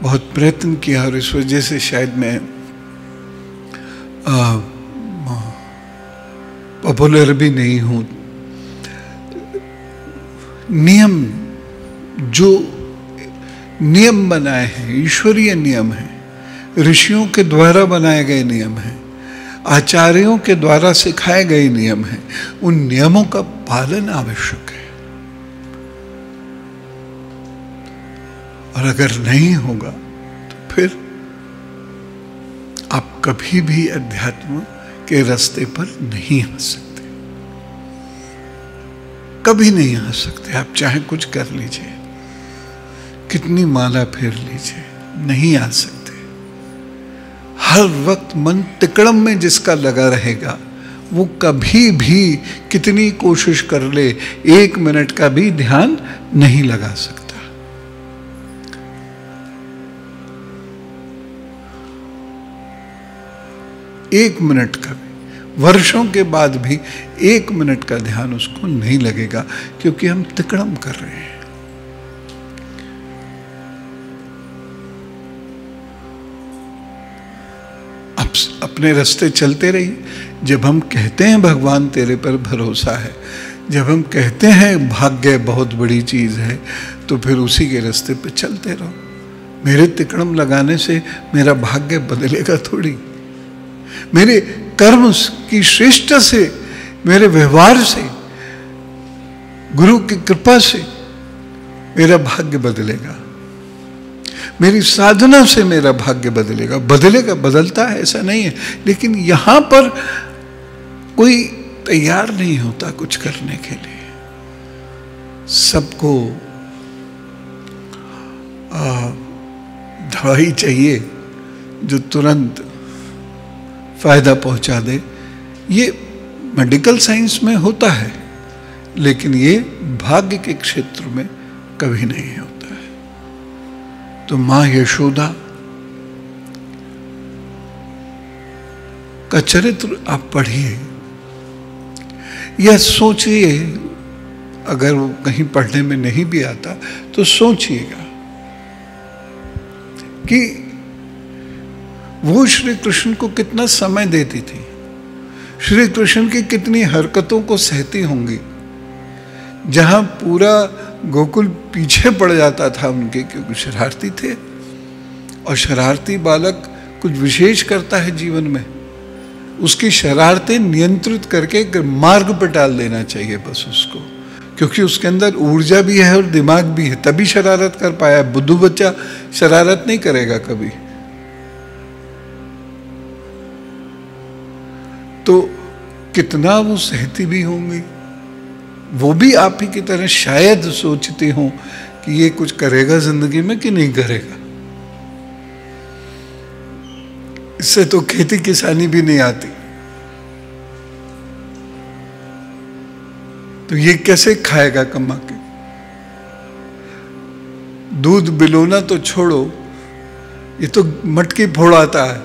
बहुत प्रयत्न किया और इस वजह से शायद मैं पॉपुलर भी नहीं हूं। नियम, जो नियम बनाए हैं, ईश्वरीय नियम है, ऋषियों के द्वारा बनाए गए नियम हैं, आचार्यों के द्वारा सिखाए गए नियम हैं, उन नियमों का पालन आवश्यक है। और अगर नहीं होगा तो फिर आप कभी भी अध्यात्म के रास्ते पर नहीं आ सकते, कभी नहीं आ सकते। आप चाहे कुछ कर लीजिए, कितनी माला फेर लीजिए, नहीं आ सकते। हर वक्त मन तिकड़म में जिसका लगा रहेगा वो कभी भी कितनी कोशिश कर ले, 1 मिनट का भी ध्यान नहीं लगा सकता। एक मिनट का भी, वर्षों के बाद भी 1 मिनट का ध्यान उसको नहीं लगेगा, क्योंकि हम तिकड़म कर रहे हैं। अब अपने रास्ते चलते रहिए। जब हम कहते हैं भगवान तेरे पर भरोसा है, जब हम कहते हैं भाग्य बहुत बड़ी चीज है, तो फिर उसी के रास्ते पे चलते रहो। मेरे तिकड़म लगाने से मेरा भाग्य बदलेगा थोड़ी। मेरे कर्म की श्रेष्ठता से, मेरे व्यवहार से, गुरु की कृपा से मेरा भाग्य बदलेगा, मेरी साधना से मेरा भाग्य बदलेगा। बदलेगा, बदलता है ऐसा नहीं है, लेकिन यहां पर कोई तैयार नहीं होता कुछ करने के लिए। सबको दवाई चाहिए जो तुरंत फायदा पहुंचा दे। ये मेडिकल साइंस में होता है, लेकिन ये भाग्य के क्षेत्र में कभी नहीं होता है। तो मां यशोदा का चरित्र आप पढ़िए या सोचिए। अगर वो कहीं पढ़ने में नहीं भी आता तो सोचिएगा कि वो श्री कृष्ण को कितना समय देती थी, श्री कृष्ण की कितनी हरकतों को सहती होंगी, जहां पूरा गोकुल पीछे पड़ जाता था उनके, क्योंकि शरारती थे। और शरारती बालक कुछ विशेष करता है जीवन में, उसकी शरारतें नियंत्रित करके मार्ग पर डाल देना चाहिए बस उसको, क्योंकि उसके अंदर ऊर्जा भी है और दिमाग भी है, तभी शरारत कर पाया। बुद्धू बच्चा शरारत नहीं करेगा कभी। तो कितना वो सहती भी होंगी, वो भी आप ही की तरह शायद सोचते हों कि ये कुछ करेगा जिंदगी में कि नहीं करेगा। इससे तो खेती किसानी भी नहीं आती, तो ये कैसे खाएगा कमा के? दूध बिलोना तो छोड़ो, ये तो मटकी फोड़ाता है,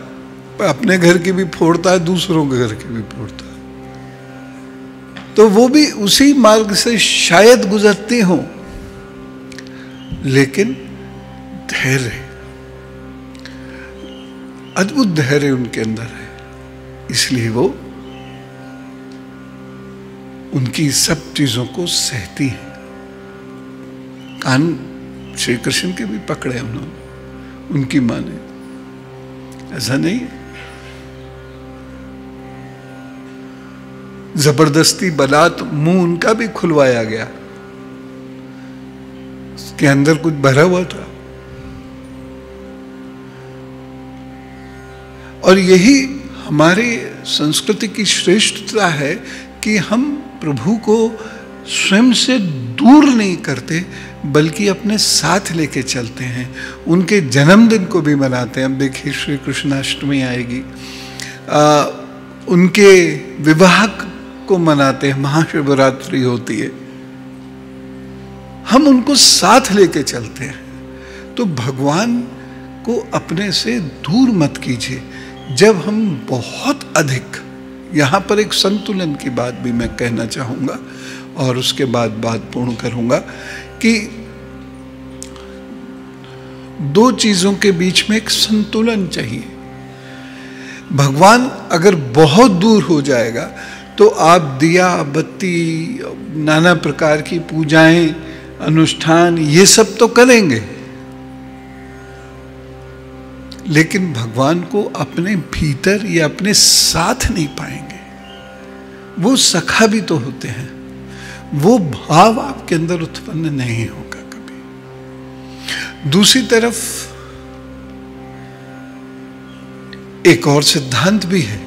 अपने घर की भी फोड़ता है, दूसरों के घर की भी फोड़ता है। तो वो भी उसी मार्ग से शायद गुजरते हों, लेकिन धैर्य, अद्भुत धैर्य उनके अंदर है, इसलिए वो उनकी सब चीजों को सहती है। कान श्री कृष्ण के भी पकड़े उन्होंने, उनकी मां ने, ऐसा नहीं है। जबरदस्ती बलात् मुंह उनका भी खुलवाया गया, उसके अंदर कुछ भरा हुआ था। और यही हमारी संस्कृति की श्रेष्ठता है कि हम प्रभु को स्वयं से दूर नहीं करते, बल्कि अपने साथ लेके चलते हैं। उनके जन्मदिन को भी मनाते हैं। अब देखिए श्री कृष्णाष्टमी आएगी, उनके विवाह को मनाते हैं, महाशिवरात्रि होती है, हम उनको साथ लेके चलते हैं। तो भगवान को अपने से दूर मत कीजिए। जब हम बहुत अधिक, यहां पर एक संतुलन की बात भी मैं कहना चाहूंगा और उसके बाद बात पूर्ण करूंगा कि दो चीजों के बीच में एक संतुलन चाहिए। भगवान अगर बहुत दूर हो जाएगा तो आप दिया बत्ती, नाना प्रकार की पूजाएं, अनुष्ठान, ये सब तो करेंगे, लेकिन भगवान को अपने भीतर या अपने साथ नहीं पाएंगे। वो सखा भी तो होते हैं, वो भाव आपके अंदर उत्पन्न नहीं होगा कभी। दूसरी तरफ एक और सिद्धांत भी है,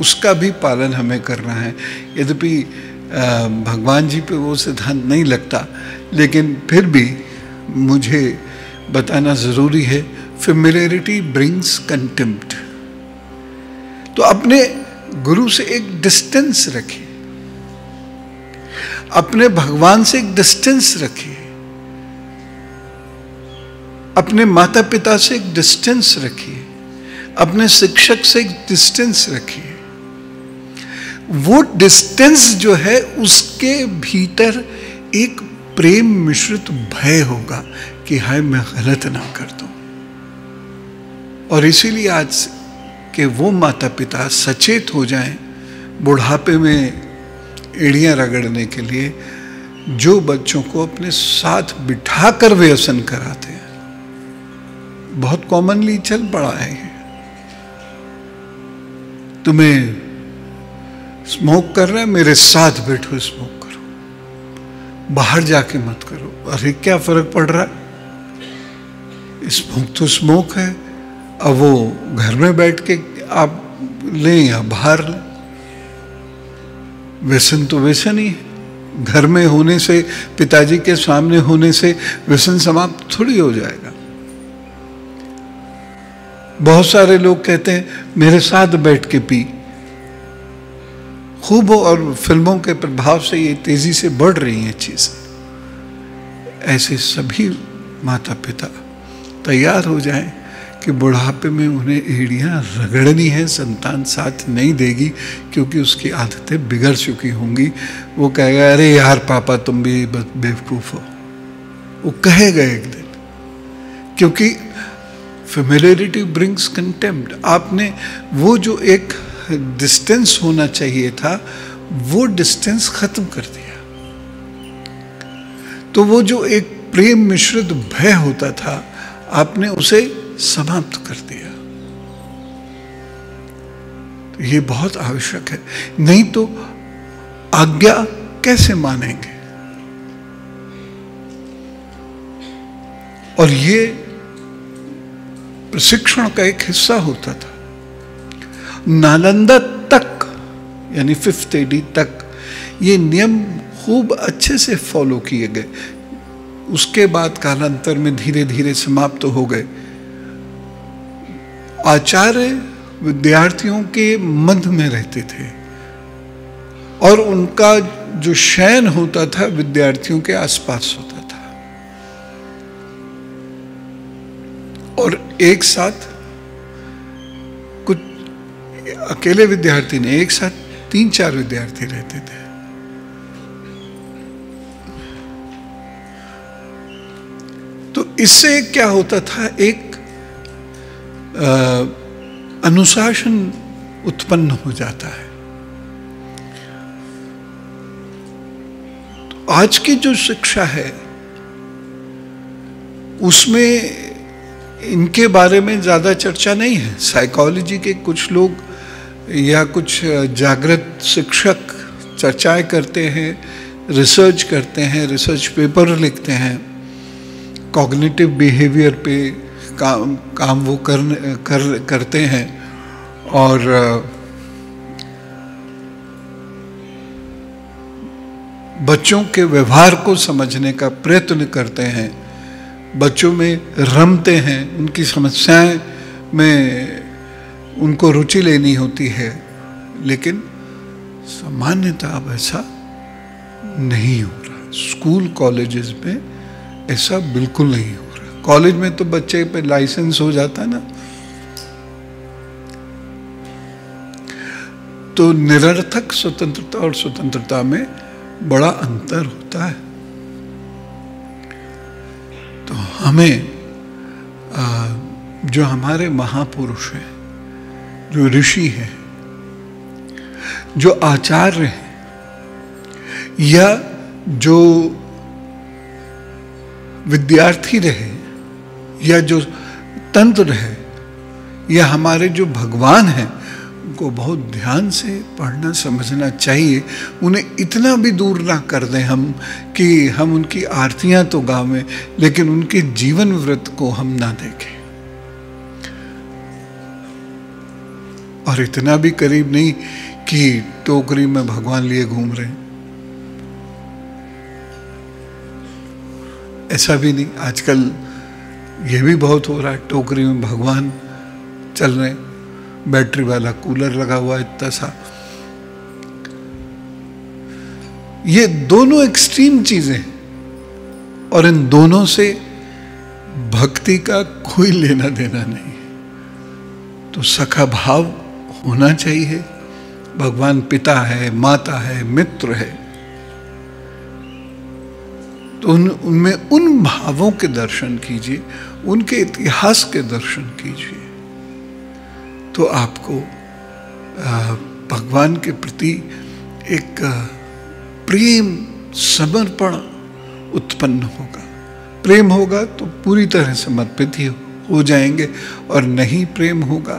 उसका भी पालन हमें करना है। यद्यपि भगवान जी पे वो सिद्धांत नहीं लगता, लेकिन फिर भी मुझे बताना जरूरी है। Familiarity brings contempt. तो अपने गुरु से एक डिस्टेंस रखिए, अपने भगवान से एक डिस्टेंस रखिए, अपने माता पिता से एक डिस्टेंस रखिए, अपने शिक्षक से एक डिस्टेंस रखिए। वो डिस्टेंस जो है उसके भीतर एक प्रेम मिश्रित भय होगा कि हाय मैं गलत ना कर दूं। और इसीलिए आज के वो माता पिता सचेत हो जाएं बुढ़ापे में एड़ियां रगड़ने के लिए, जो बच्चों को अपने साथ बिठाकर व्यसन कराते हैं। बहुत कॉमनली चल पड़ा है ये। तुम्हें स्मोक कर रहा है, मेरे साथ बैठो स्मोक करो, बाहर जाके मत करो। अरे क्या फर्क पड़ रहा है, स्मोक तो स्मोक है। अब वो घर में बैठ के आप लें या बाहर लें, व्यसन तो व्यसन ही है। घर में होने से, पिताजी के सामने होने से व्यसन समाप्त थोड़ी हो जाएगा। बहुत सारे लोग कहते हैं मेरे साथ बैठ के पी, खूब हो, और फिल्मों के प्रभाव से ये तेजी से बढ़ रही हैं चीजें। ऐसे सभी माता पिता तैयार हो जाएं कि बुढ़ापे में उन्हें एड़ियां रगड़नी है, संतान साथ नहीं देगी क्योंकि उसकी आदतें बिगड़ चुकी होंगी। वो कहेगा अरे यार पापा तुम भी बेवकूफ हो, वो कहेगा एक दिन, क्योंकि फेमिलियरिटी ब्रिंग्स कंटेम्प्ट। आपने वो जो एक डिस्टेंस होना चाहिए था, वो डिस्टेंस खत्म कर दिया। तो वो जो एक प्रेम मिश्रित भय होता था, आपने उसे समाप्त कर दिया। तो ये बहुत आवश्यक है, नहीं तो आज्ञा कैसे मानेंगे। और ये प्रशिक्षण का एक हिस्सा होता था। नालंदा तक यानी 5th AD तक ये नियम खूब अच्छे से फॉलो किए गए। उसके बाद कालांतर में धीरे धीरे समाप्त हो गए। आचार्य विद्यार्थियों के मध्य में रहते थे और उनका जो शयन होता था विद्यार्थियों के आसपास होता था, और एक साथ कुछ अकेले विद्यार्थी नहीं, एक साथ 3-4 विद्यार्थी रहते थे। तो इससे क्या होता था, एक अनुशासन उत्पन्न हो जाता है। तो आज की जो शिक्षा है उसमें इनके बारे में ज्यादा चर्चा नहीं है। साइकोलॉजी के कुछ लोग या कुछ जागृत शिक्षक चर्चाएं करते हैं, रिसर्च करते हैं, रिसर्च पेपर लिखते हैं, कॉग्निटिव बिहेवियर पे काम वो करते हैं, और बच्चों के व्यवहार को समझने का प्रयत्न करते हैं, बच्चों में रमते हैं, उनकी समस्याएं में उनको रुचि लेनी होती है। लेकिन सामान्यतः अब ऐसा नहीं हो रहा। स्कूल कॉलेजेस में ऐसा बिल्कुल नहीं हो रहा। कॉलेज में तो बच्चे पे लाइसेंस हो जाता है ना, तो निरर्थक स्वतंत्रता और स्वतंत्रता में बड़ा अंतर होता है। तो हमें जो हमारे महापुरुष हैं, जो ऋषि हैं, जो आचार्य हैं, या जो विद्यार्थी रहे, या जो तंत्र रहे, या हमारे जो भगवान हैं, उनको बहुत ध्यान से पढ़ना समझना चाहिए। उन्हें इतना भी दूर ना कर दें हम कि हम उनकी आरतियां तो गावें लेकिन उनके जीवन व्रत को हम ना देखें, और इतना भी करीब नहीं कि टोकरी में भगवान लिए घूम रहे हैं। ऐसा भी नहीं, आजकल ये भी बहुत हो रहा है, टोकरी में भगवान चल रहे हैं, बैटरी वाला कूलर लगा हुआ है इतना सा। ये दोनों एक्सट्रीम चीजें, और इन दोनों से भक्ति का कोई लेना देना नहीं है। तो सखा भाव होना चाहिए। भगवान पिता है, माता है, मित्र है, तो उनमें उन भावों के दर्शन कीजिए, उनके इतिहास के दर्शन कीजिए, तो आपको भगवान के प्रति एक प्रेम, समर्पण उत्पन्न होगा। प्रेम होगा तो पूरी तरह समर्पित ही हो जाएंगे, और नहीं प्रेम होगा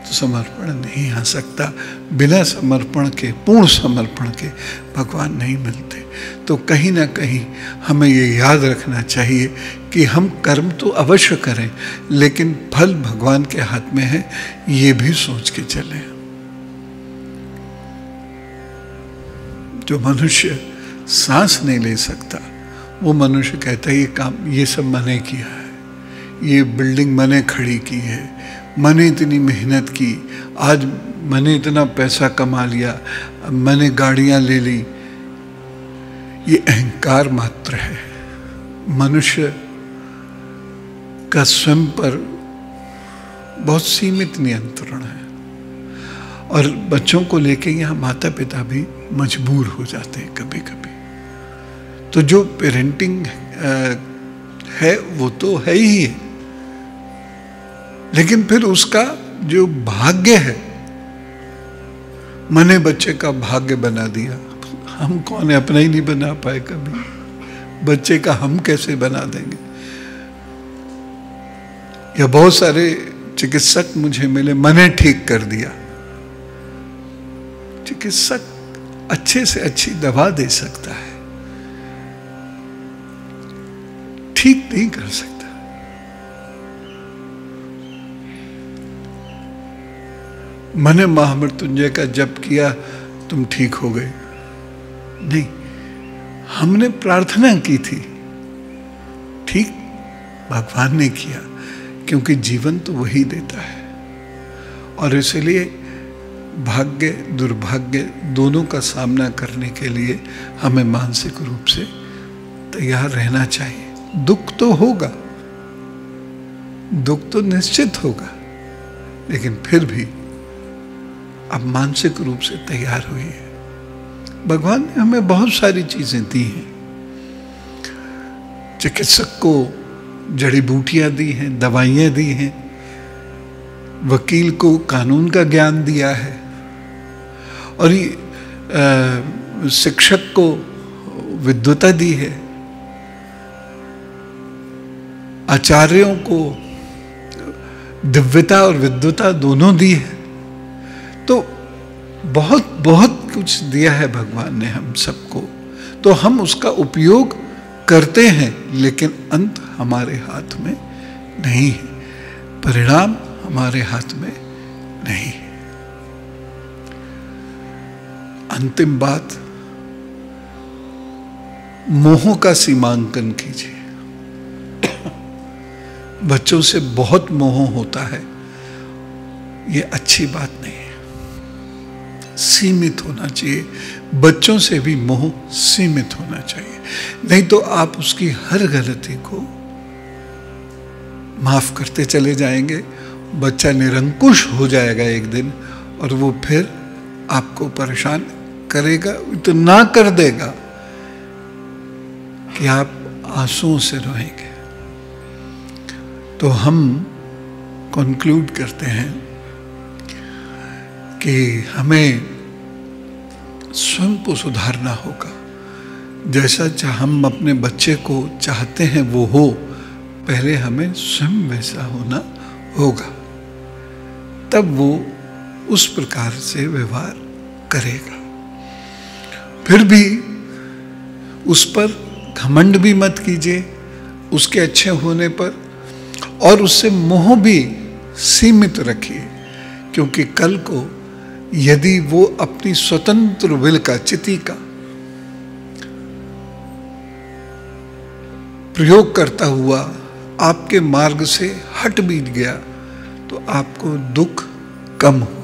तो समर्पण नहीं आ सकता। बिना समर्पण के, पूर्ण समर्पण के भगवान नहीं मिलते। तो कहीं ना कहीं हमें ये याद रखना चाहिए कि हम कर्म तो अवश्य करें, लेकिन फल भगवान के हाथ में है, ये भी सोच के चलें। जो मनुष्य सांस नहीं ले सकता, वो मनुष्य कहता है ये काम, ये सब मैंने किया है, ये बिल्डिंग मैंने खड़ी की है, मैंने इतनी मेहनत की, आज मैंने इतना पैसा कमा लिया, मैंने गाड़ियां ले ली। ये अहंकार मात्र है। मनुष्य का स्वयं पर बहुत सीमित नियंत्रण है, और बच्चों को लेके यहाँ माता पिता भी मजबूर हो जाते हैं कभी कभी। तो जो पेरेंटिंग है वो तो है ही है, लेकिन फिर उसका जो भाग्य है, मैंने बच्चे का भाग्य बना दिया। हम कौन है, अपना ही नहीं बना पाए कभी, बच्चे का हम कैसे बना देंगे। या बहुत सारे चिकित्सक मुझे मिले, मैंने ठीक कर दिया। चिकित्सक अच्छे से अच्छी दवा दे सकता है, ठीक नहीं कर सकता। मैंने महामृत्युंजय का जप किया तुम ठीक हो गए। नहीं, हमने प्रार्थना की थी, ठीक भगवान ने किया, क्योंकि जीवन तो वही देता है। और इसलिए भाग्य दुर्भाग्य दोनों का सामना करने के लिए हमें मानसिक रूप से तैयार रहना चाहिए। दुख तो होगा, दुख तो निश्चित होगा, लेकिन फिर भी अब मानसिक रूप से तैयार हुई है। भगवान ने हमें बहुत सारी चीजें दी हैं। चिकित्सक को जड़ी बूटियां दी हैं, दवाइयां दी हैं, वकील को कानून का ज्ञान दिया है, और शिक्षक को विद्वता दी है, आचार्यों को दिव्यता और विद्वता दोनों दी है। तो बहुत बहुत कुछ दिया है भगवान ने हम सबको, तो हम उसका उपयोग करते हैं, लेकिन अंत हमारे हाथ में नहीं है, परिणाम हमारे हाथ में नहीं है। अंतिम बात, मोह का सीमांकन कीजिए। बच्चों से बहुत मोह होता है, ये अच्छी बात नहीं है, सीमित होना चाहिए। बच्चों से भी मोह सीमित होना चाहिए, नहीं तो आप उसकी हर गलती को माफ करते चले जाएंगे। बच्चा निरंकुश हो जाएगा एक दिन, और वो फिर आपको परेशान करेगा, इतना कर देगा कि आप आंसुओं से रोएंगे। तो हम कंक्लूड करते हैं कि हमें स्वयं को सुधारना होगा। जैसा हम अपने बच्चे को चाहते हैं वो हो, पहले हमें स्वयं वैसा होना होगा, तब वो उस प्रकार से व्यवहार करेगा। फिर भी उस पर घमंड भी मत कीजिए उसके अच्छे होने पर, और उससे मोह भी सीमित रखिए, क्योंकि कल को यदि वो अपनी स्वतंत्र विल का, चिति का प्रयोग करता हुआ आपके मार्ग से हट भी गया, तो आपको दुख कम हो।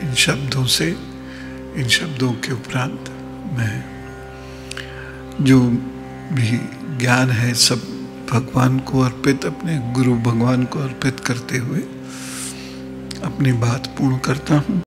इन शब्दों से, इन शब्दों के उपरांत मैं जो भी ज्ञान है सब भगवान को अर्पित, अपने गुरु भगवान को अर्पित करते हुए अपनी बात पूर्ण करता हूँ।